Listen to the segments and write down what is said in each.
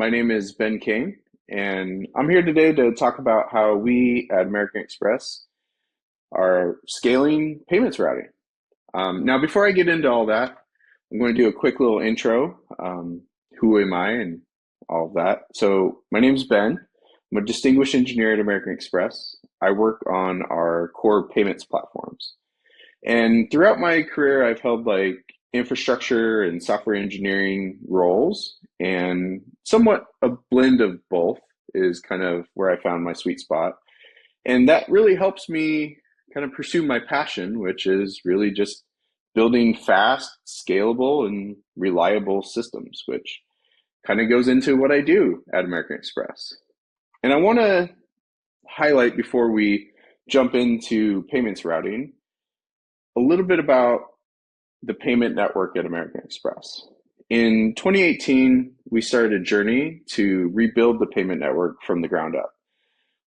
My name is Ben Kane, and I'm here today to talk about how we at American Express are scaling payments routing. Now, before I get into all that, I'm going to do a quick little intro. Who am I and all of that. So, my name is Ben. I'm a distinguished engineer at American Express. I work on our core payments platforms. And throughout my career, I've held like infrastructure and software engineering roles, and somewhat a blend of both is kind of where I found my sweet spot. And that really helps me kind of pursue my passion, which is really just building fast, scalable, and reliable systems, which kind of goes into what I do at American Express. And I want to highlight before we jump into payments routing a little bit about the payment network at American Express. In 2018, we started a journey to rebuild the payment network from the ground up.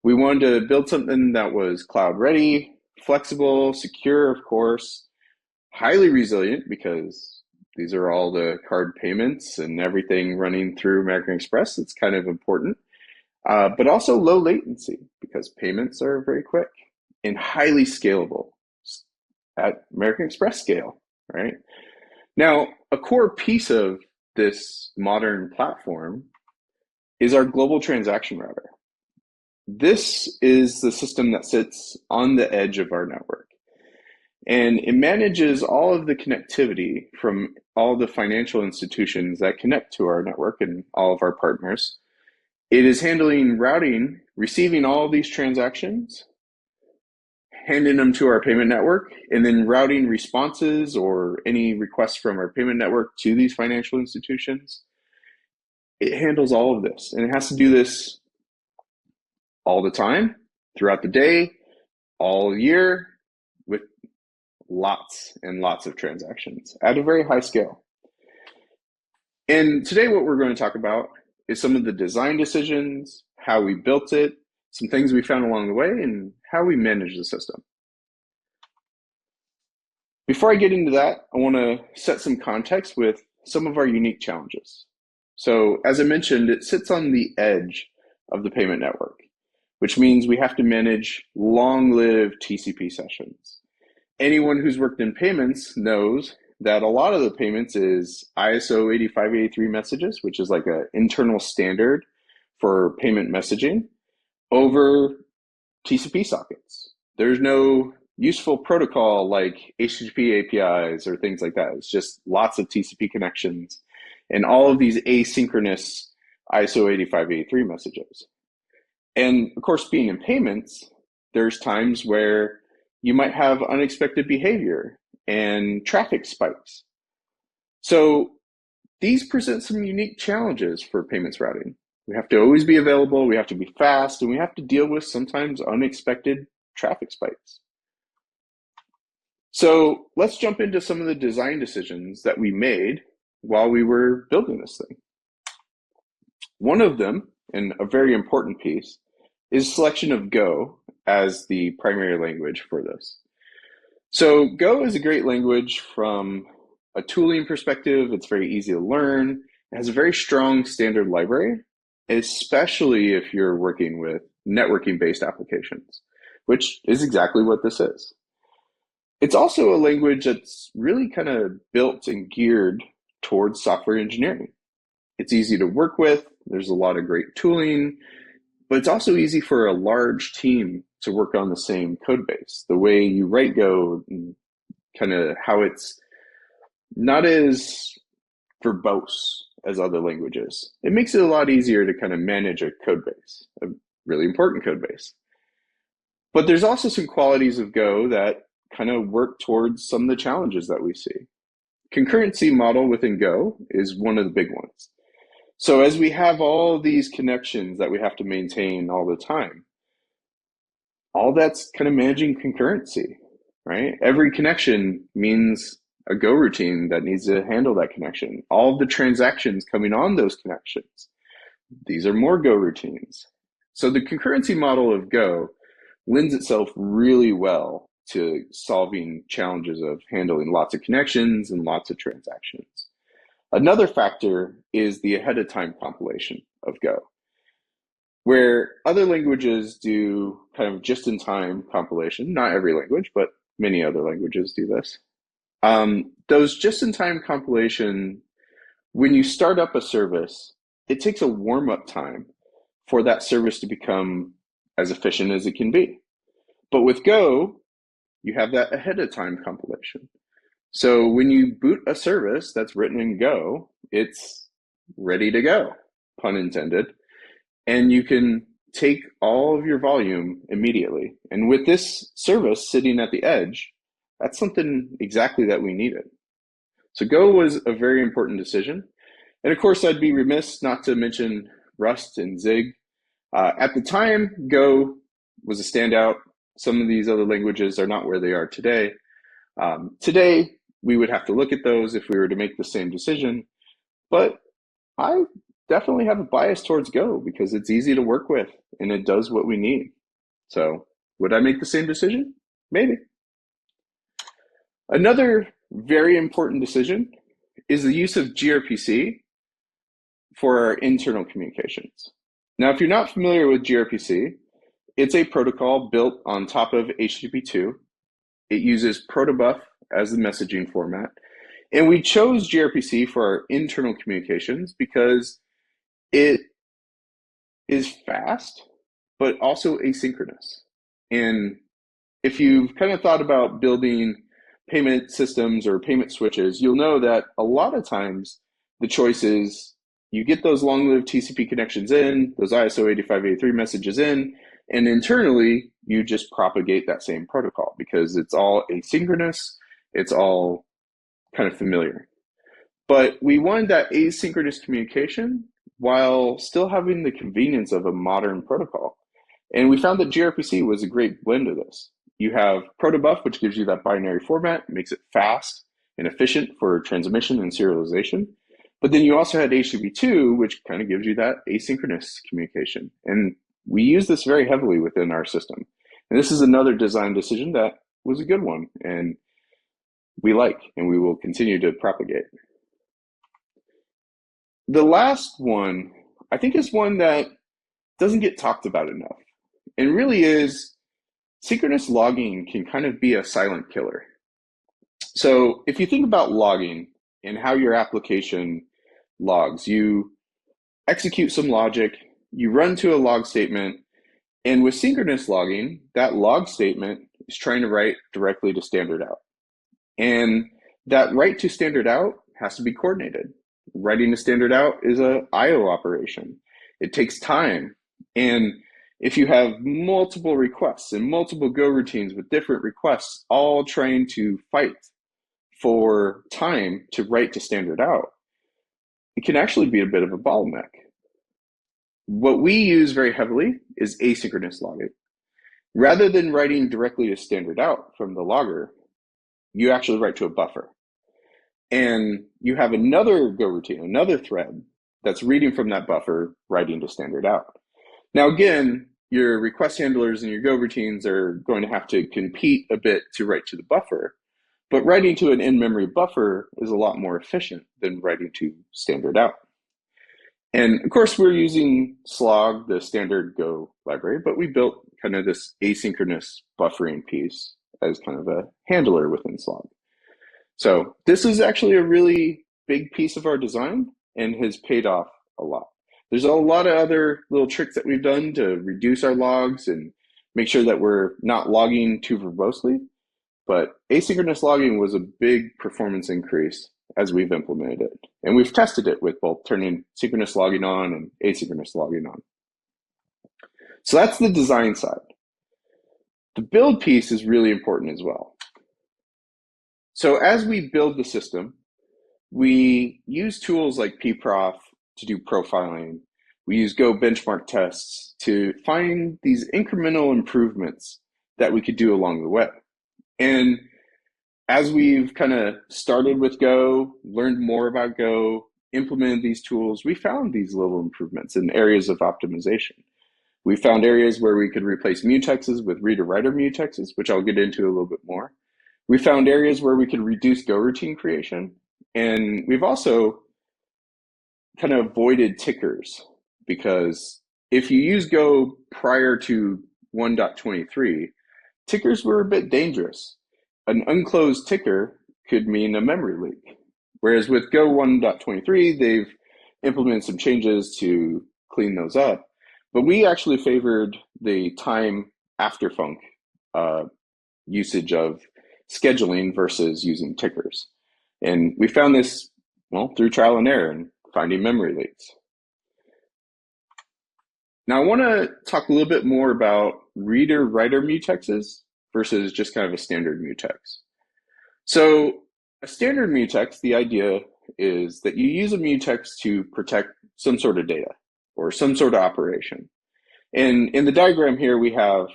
We wanted to build something that was cloud ready, flexible, secure, of course, highly resilient because these are all the card payments and everything running through American Express. It's kind of important, but also low latency because payments are very quick and highly scalable at American Express scale, right? Now, a core piece of this modern platform is our global transaction router. This is the system that sits on the edge of our network, and it manages all of the connectivity from all the financial institutions that connect to our network and all of our partners. It is handling routing, receiving all of these transactions, handing them to our payment network, and then routing responses or any requests from our payment network to these financial institutions. It handles all of this, and it has to do this all the time, throughout the day, all year, with lots and lots of transactions at a very high scale. And today what we're going to talk about is some of the design decisions, how we built it, some things we found along the way, and how we manage the system. Before I get into that, I want to set some context with some of our unique challenges. So as I mentioned, it sits on the edge of the payment network, which means we have to manage long-lived TCP sessions. Anyone who's worked in payments knows that a lot of the payments is ISO 8583 messages, which is like an internal standard for payment messaging, over TCP sockets. There's no useful protocol like HTTP APIs or things like that. It's just lots of TCP connections and all of these asynchronous ISO 8583 messages. And of course, being in payments, there's times where you might have unexpected behavior and traffic spikes. So these present some unique challenges for payments routing. We have to always be available, we have to be fast, and we have to deal with sometimes unexpected traffic spikes. So let's jump into some of the design decisions that we made while we were building this thing. One of them, and a very important piece, is selection of Go as the primary language for this. So Go is a great language from a tooling perspective. It's very easy to learn. It has a very strong standard library, especially if you're working with networking-based applications, which is exactly what this is. It's also a language that's really kind of built and geared towards software engineering. It's easy to work with. There's a lot of great tooling, but it's also easy for a large team to work on the same code base. The way you write Go and kind of how it's not as verbose as other languages. It makes it a lot easier to kind of manage a code base, a really important code base. But there's also some qualities of Go that kind of work towards some of the challenges that we see. Concurrency model within Go is one of the big ones. So as we have all these connections that we have to maintain all the time, all that's kind of managing concurrency, right? Every connection means a Go routine that needs to handle that connection. All of the transactions coming on those connections, these are more Go routines. So the concurrency model of Go lends itself really well to solving challenges of handling lots of connections and lots of transactions. Another factor is the ahead of time compilation of Go, where other languages do kind of just in time compilation. Not every language, but many other languages do this. Those just in time compilation, when you start up a service, it takes a warm up time for that service to become as efficient as it can be. But with Go, you have that ahead of time compilation. So when you boot a service that's written in Go, it's ready to go, pun intended, and you can take all of your volume immediately. And with this service sitting at the edge, that's something exactly that we needed. So Go was a very important decision. And of course, I'd be remiss not to mention Rust and Zig. At the time, Go was a standout. Some of these other languages are not where they are today. Today, we would have to look at those if we were to make the same decision. But I definitely have a bias towards Go because it's easy to work with and it does what we need. So would I make the same decision? Maybe. Another very important decision is the use of gRPC for our internal communications. Now, if you're not familiar with gRPC, it's a protocol built on top of HTTP2. It uses protobuf as the messaging format. And we chose gRPC for our internal communications because it is fast, but also asynchronous. And if you've kind of thought about building payment systems or payment switches, you'll know that a lot of times the choice is you get those long-lived TCP connections in, those ISO 8583 messages in, and internally you just propagate that same protocol because it's all asynchronous, it's all kind of familiar. But we wanted that asynchronous communication while still having the convenience of a modern protocol. And we found that gRPC was a great blend of this. You have protobuf, which gives you that binary format, makes it fast and efficient for transmission and serialization. But then you also had HTTP2, which kind of gives you that asynchronous communication. And we use this very heavily within our system. And this is another design decision that was a good one and we like, and we will continue to propagate. The last one, I think, is one that doesn't get talked about enough. And really is synchronous logging can kind of be a silent killer. So if you think about logging and how your application logs, you execute some logic, you run to a log statement, and with synchronous logging, that log statement is trying to write directly to standard out. And that write to standard out has to be coordinated. Writing to standard out is a IO operation. It takes time. And if you have multiple requests and multiple Go routines with different requests, all trying to fight for time to write to standard out, it can actually be a bit of a bottleneck. What we use very heavily is asynchronous logging. Rather than writing directly to standard out from the logger, you actually write to a buffer. And you have another Go routine, another thread that's reading from that buffer, writing to standard out. Now, again, your request handlers and your Go routines are going to have to compete a bit to write to the buffer, but writing to an in-memory buffer is a lot more efficient than writing to standard out. And of course, we're using Slog, the standard Go library, but we built kind of this asynchronous buffering piece as kind of a handler within Slog. So this is actually a really big piece of our design and has paid off a lot. There's a lot of other little tricks that we've done to reduce our logs and make sure that we're not logging too verbosely, but asynchronous logging was a big performance increase as we've implemented it. And we've tested it with both turning synchronous logging on and asynchronous logging on. So that's the design side. The build piece is really important as well. So as we build the system, we use tools like pprof to do profiling. We use Go benchmark tests to find these incremental improvements that we could do along the way. And as we've kind of started with Go, learned more about Go, implemented these tools, we found these little improvements in areas of optimization. We found areas where we could replace mutexes with reader-writer mutexes, which I'll get into a little bit more. We found areas where we could reduce Go routine creation. And we've also kind of avoided tickers because if you use Go prior to 1.23, tickers were a bit dangerous. An unclosed ticker could mean a memory leak. Whereas with Go 1.23, they've implemented some changes to clean those up. But we actually favored the time after func uh, usage of scheduling versus using tickers. And we found this, well, through trial and error and finding memory leaks. Now, I want to talk a little bit more about reader-writer mutexes versus just kind of a standard mutex. So a standard mutex, the idea is that you use a mutex to protect some sort of data or some sort of operation. And in the diagram here, we have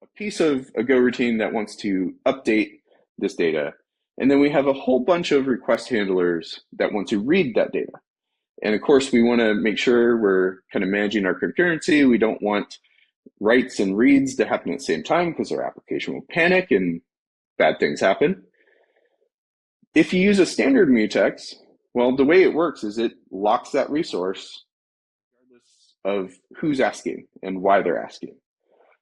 a piece of a Go routine that wants to update this data. And then we have a whole bunch of request handlers that want to read that data. And of course, we want to make sure we're kind of managing our concurrency. We don't want writes and reads to happen at the same time because our application will panic and bad things happen. If you use a standard mutex, well, the way it works is it locks that resource regardless of who's asking and why they're asking.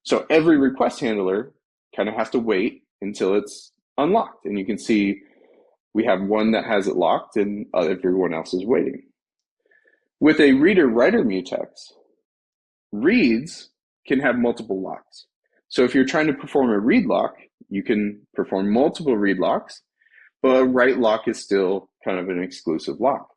So every request handler kind of has to wait until it's unlocked. And you can see we have one that has it locked and everyone else is waiting. With a reader-writer mutex, reads can have multiple locks. So if you're trying to perform a read lock, you can perform multiple read locks, but a write lock is still kind of an exclusive lock.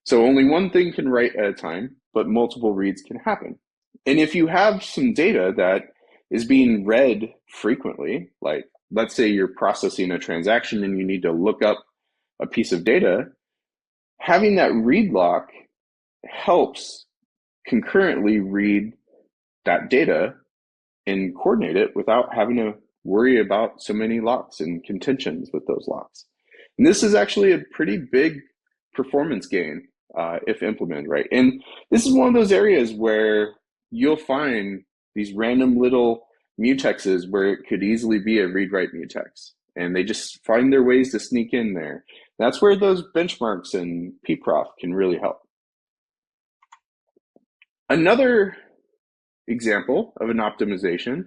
So only one thing can write at a time, but multiple reads can happen. And if you have some data that is being read frequently, like let's say you're processing a transaction and you need to look up a piece of data, having that read lock helps concurrently read that data and coordinate it without having to worry about so many locks and contentions with those locks. And this is actually a pretty big performance gain if implemented right. And this is one of those areas where you'll find these random little mutexes where it could easily be a read-write mutex. And they just find their ways to sneak in there. That's where those benchmarks and pprof can really help. Another example of an optimization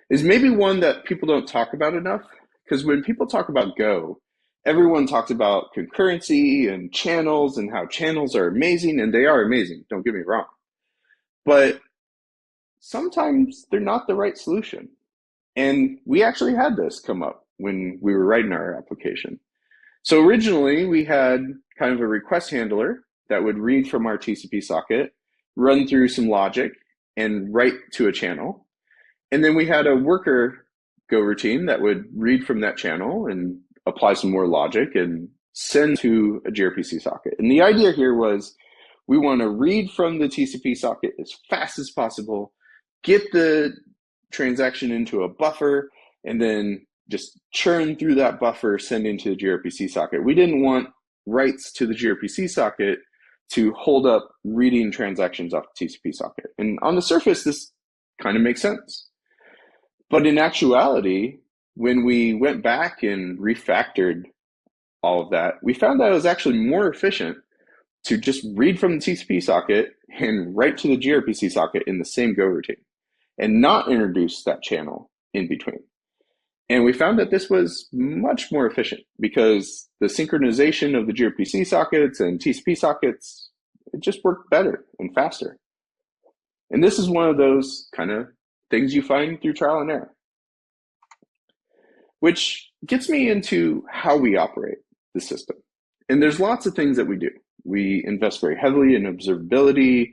is maybe one that people don't talk about enough, because when people talk about Go, everyone talks about concurrency and channels and how channels are amazing, and they are amazing, don't get me wrong. But sometimes they're not the right solution. And we actually had this come up when we were writing our application. So originally we had kind of a request handler that would read from our TCP socket, run through some logic, and write to a channel. And then we had a worker Go routine that would read from that channel and apply some more logic and send to a gRPC socket. And the idea here was we want to read from the TCP socket as fast as possible, get the transaction into a buffer, and then just churn through that buffer, sending to the gRPC socket. We didn't want writes to the gRPC socket to hold up reading transactions off the TCP socket. And on the surface, this kind of makes sense. But in actuality, when we went back and refactored all of that, we found that it was actually more efficient to just read from the TCP socket and write to the gRPC socket in the same Go routine and not introduce that channel in between. And we found that this was much more efficient because the synchronization of the gRPC sockets and TCP sockets, it just worked better and faster. And this is one of those kind of things you find through trial and error. Which gets me into how we operate the system. And there's lots of things that we do. We invest very heavily in observability.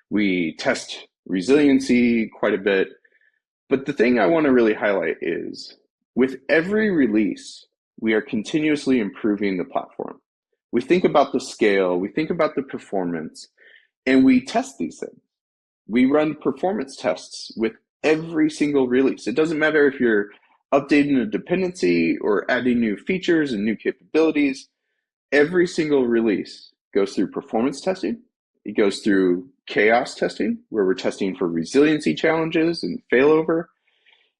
We test resiliency quite a bit. But the thing I want to really highlight is with every release, we are continuously improving the platform. We think about the scale, we think about the performance, and we test these things. We run performance tests with every single release. It doesn't matter if you're updating a dependency or adding new features and new capabilities. Every single release goes through performance testing. It goes through chaos testing, where we're testing for resiliency challenges and failover.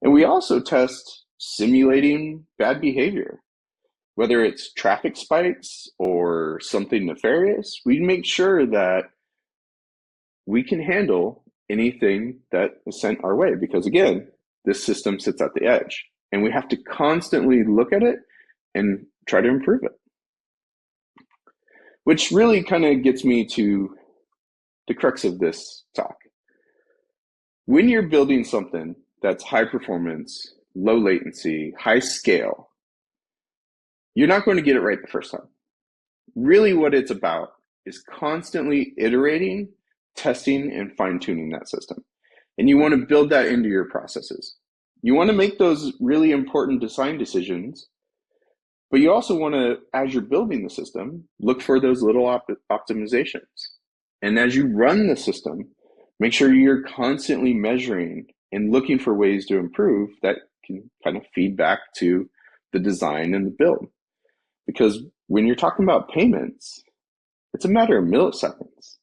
And we also test simulating bad behavior. Whether it's traffic spikes or something nefarious, we make sure that we can handle anything that is sent our way because, again, this system sits at the edge and we have to constantly look at it and try to improve it. Which really kind of gets me to the crux of this talk. When you're building something that's high performance, low latency, high scale, you're not going to get it right the first time. Really, what it's about is constantly iterating, testing, and fine tuning that system. And you want to build that into your processes. You want to make those really important design decisions, but you also want to, as you're building the system, look for those little optimizations. And as you run the system, make sure you're constantly measuring and looking for ways to improve that can kind of feed back to the design and the build. Because when you're talking about payments, it's a matter of milliseconds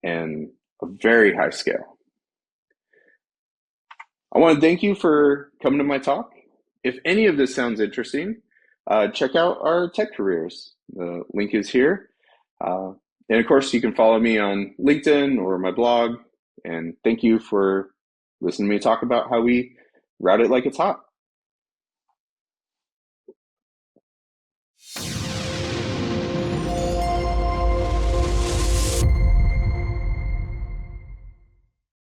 and a very high scale. I want to thank you for coming to my talk. If any of this sounds interesting, check out our tech careers. The link is here. And of course, you can follow me on LinkedIn or my blog. And thank you for listening to me talk about how we route it like it's hot.